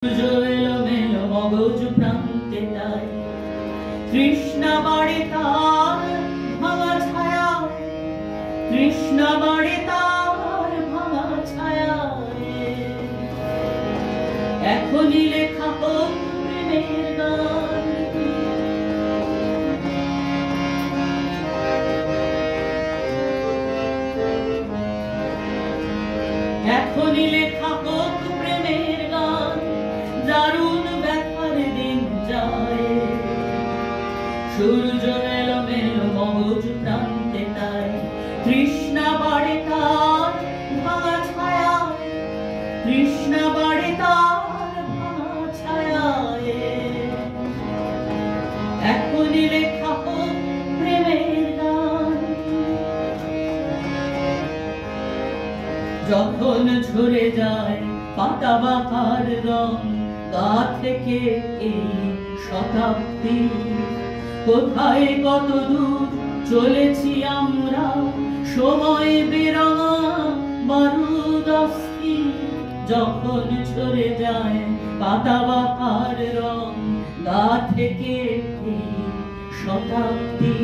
এলোমেলো মগজ প্রান্তে তাই তৃষ্ণা বাড়ে তার ভাঙা ছায়া, তৃষ্ণা বাড়ে তার ভাঙা ছায়া। এখনই লেখা হোক প্রেমের গান, এখনই লেখা হোক প্রেমের গান। দারুণ ব্যথার দিন যায়, সূর্য এলোমেলো মগজ প্রান্তে তাই তৃষ্ণা বাড়ে তার ভাঙা ছায়া, তৃষ্ণা বাড়ে তার ভাঙা ছায়া। এখনই লেখা হোক প্রেমের গান। যখন ঝরে যায় পাতা বাহার রং গা থেকে এই শতাব্দী, কোথায় কত দূর চলেছি আমরা, সময় বেরঙা বারুদ অস্থির। যখন ঝরে যায় পাতা বাহার রং গা থেকে এই শতাব্দী,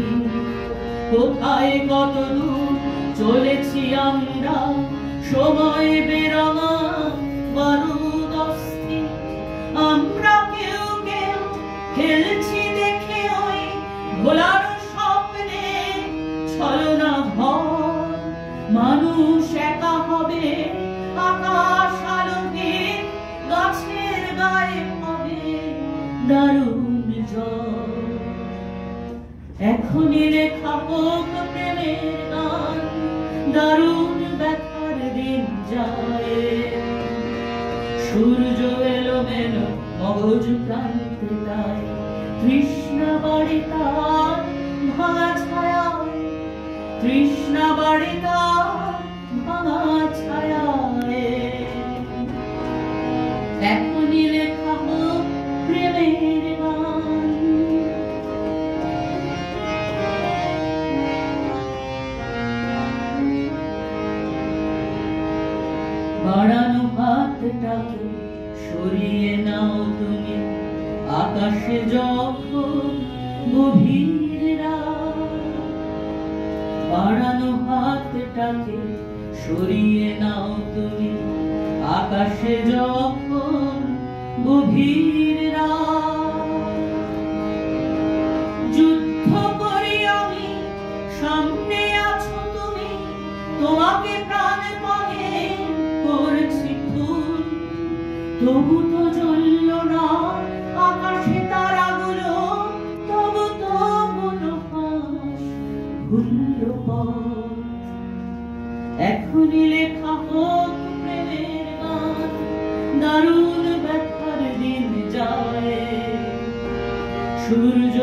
কোথায় কত দূর চলেছি আমরা, সময় বেরঙা বারুদ অস্থির। আমরা কেউ কেউ খেলছি দেখে ওই ভোলার স্বপ্নে ছলনা ভর। মানুষ একা হবে আকাশ আলোকে, গাছের গায়ে হবে দারুণ ঝড়। এখনই লেখা হোক প্রেমের গান, দারুণ ব্যথার দিন যায়। সূর্য এলোমেলো মগজ প্রান্তে তাই তৃষ্ণা বাড়ে তার ভাঙা ছায়া, তৃষ্ণা বাড়ে তার ভাঙা ছায়া। এখনই লেখা হোক প্রেমের গান। বাড়ানো হাতটাকে সরিয়ে নাও তুমি, আকাশে যখন গভীর রাত। বাড়ানো হাতটাকে সরিয়ে নাও তুমি, আকাশে যখন গভীর রাত। যুদ্ধ করি আমি, সামনে আছো তুমি, তোমাকে প্রাণপণে করছি খুন। তবু তো জ্বলল না আকাশে তারাগুলো, তবু তো মনোহাস ভুলল পথ। এখনই লেখা হোক প্রেমের গান, দারুণ ব্যথার দিন যায়। সূর্য